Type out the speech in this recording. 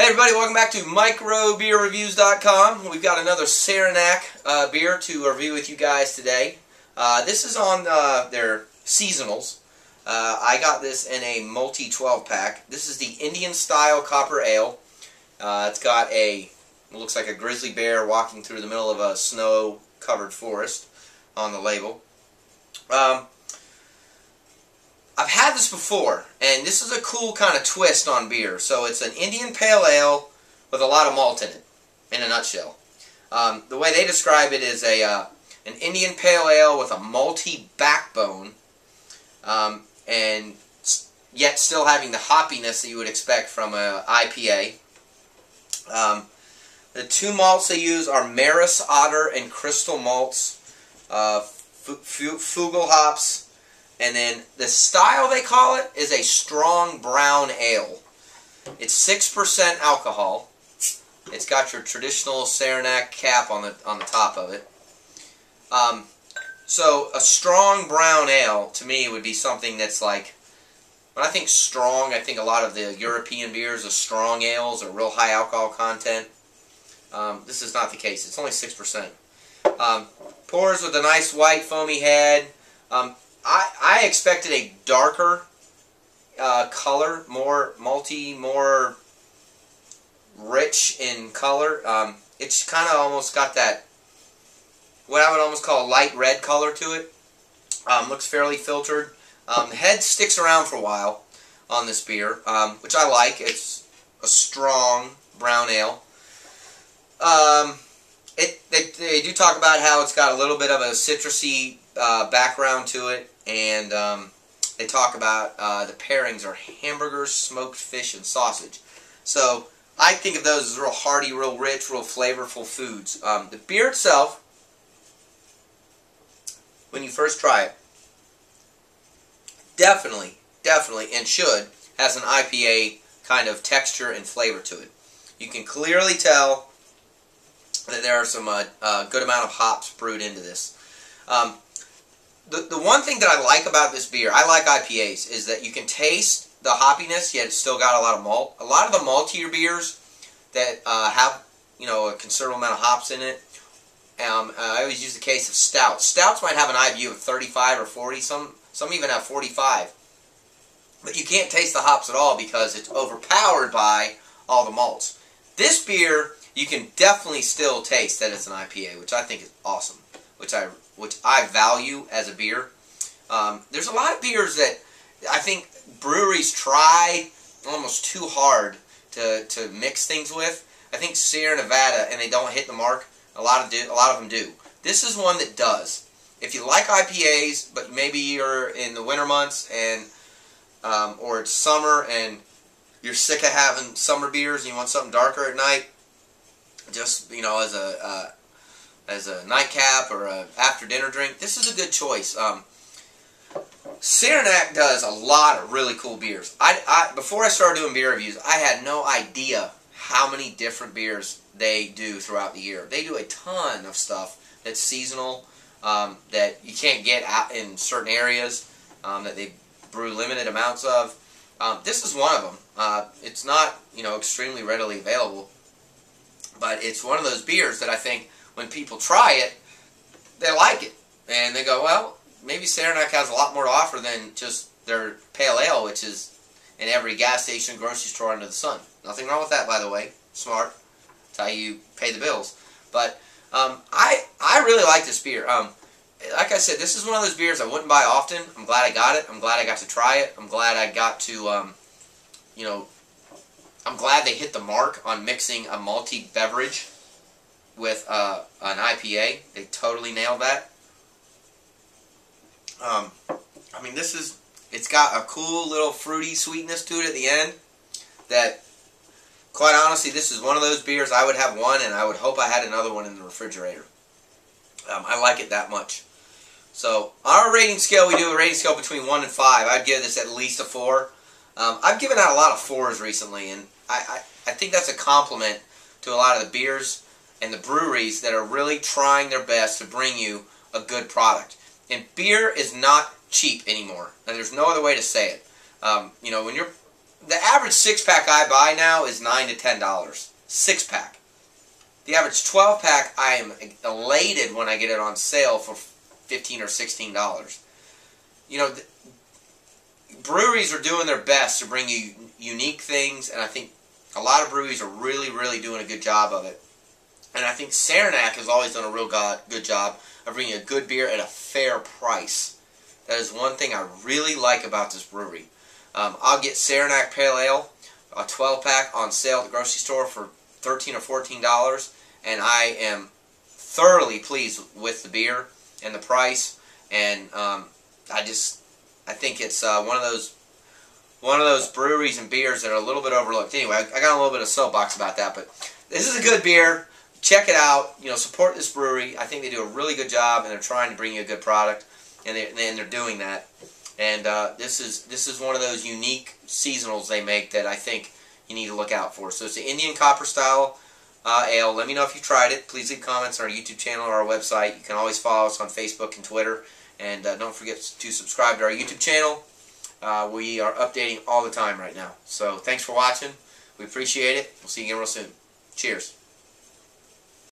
Hey everybody, welcome back to microbeerreviews.com. We've got another Saranac beer to review with you guys today. This is on their seasonals. I got this in a multi 12 pack. This is the Indian style copper ale. It's got it looks like a grizzly bear walking through the middle of a snow covered forest on the label. I've had this before, and this is a cool kind of twist on beer. So it's an Indian Pale Ale with a lot of malt in it, in a nutshell. The way they describe it is an Indian Pale Ale with a malty backbone, and yet still having the hoppiness that you would expect from an IPA. The two malts they use are Maris Otter and Crystal malts, Fugel hops. And then the style they call it is a strong brown ale. It's 6% alcohol. It's got your traditional Saranac cap on the top of it. So a strong brown ale to me would be something that's like, when I think strong, I think a lot of the European beers, the strong ales, are real high alcohol content. This is not the case. It's only 6%. Pours with a nice white foamy head. I expected a darker color, more malty, more rich in color. It's kind of almost got that, what I would almost call a light red color to it. Looks fairly filtered. The head sticks around for a while on this beer, which I like. It's a strong brown ale. They do talk about how it's got a little bit of a citrusy background to it, and they talk about the pairings are hamburgers, smoked fish, and sausage. So I think of those as real hearty, real rich, real flavorful foods. The beer itself, when you first try it, definitely, and should, has an IPA kind of texture and flavor to it. You can clearly tell that there are some good amount of hops brewed into this. The one thing that I like about this beer, I like IPAs, is that you can taste the hoppiness, yet it's still got a lot of malt. A lot of the maltier beers that have, a considerable amount of hops in it, I always use the case of stouts. Stouts might have an IBU of 35 or 40, some even have 45. But you can't taste the hops at all because it's overpowered by all the malts. This beer, you can definitely still taste that it's an IPA, which I think is awesome, which I value as a beer. There's a lot of beers that I think breweries try almost too hard to mix things with. I think Sierra Nevada, and they don't hit the mark. A lot of them do. This is one that does. If you like IPAs, but maybe you're in the winter months and or it's summer and you're sick of having summer beers and you want something darker at night, just as a nightcap or a after dinner drink, this is a good choice. Saranac does a lot of really cool beers. Before I started doing beer reviews, I had no idea how many different beers they do throughout the year. They do a ton of stuff that's seasonal, that you can't get out in certain areas, that they brew limited amounts of. This is one of them. It's not, extremely readily available, but it's one of those beers that I think when people try it, they like it. And they go, well, maybe Saranac has a lot more to offer than just their pale ale, which is in every gas station, grocery store under the sun. Nothing wrong with that, by the way. Smart. That's how you pay the bills. But I really like this beer. Like I said, this is one of those beers I wouldn't buy often. I'm glad I got it. I'm glad I got to try it. I'm glad I got to, I'm glad they hit the mark on mixing a malty beverage with an IPA. They totally nailed that. It's got a cool little fruity sweetness to it at the end that, quite honestly, this is one of those beers I would have one and I would hope I had another one in the refrigerator. I like it that much. So, on our rating scale, we do a rating scale between 1 and 5. I'd give this at least a 4. I've given out a lot of 4s recently, and I think that's a compliment to a lot of the beers and the breweries that are really trying their best to bring you a good product. And beer is not cheap anymore. And there's no other way to say it. When you're the average 6-pack I buy now is $9 to $10. 6-pack. The average 12-pack, I am elated when I get it on sale for $15 or $16. You know, breweries are doing their best to bring you unique things, and I think a lot of breweries are really, really doing a good job of it. And I think Saranac has always done a real good job of bringing a good beer at a fair price. That is one thing I really like about this brewery. I'll get Saranac Pale Ale, a 12-pack on sale at the grocery store for $13 or $14, and I am thoroughly pleased with the beer and the price. And I think it's one of those breweries and beers that are a little bit overlooked. Anyway, I got a little bit of soapbox about that, but this is a good beer. Check it out. You know, support this brewery. I think they do a really good job, and they're trying to bring you a good product, and they're doing that. And this is one of those unique seasonals they make that I think you need to look out for. So it's the Indian Copper Style Ale. Let me know if you tried it. Please leave comments on our YouTube channel or our website. You can always follow us on Facebook and Twitter. And don't forget to subscribe to our YouTube channel. We are updating all the time right now. So thanks for watching. We appreciate it. We'll see you again real soon. Cheers.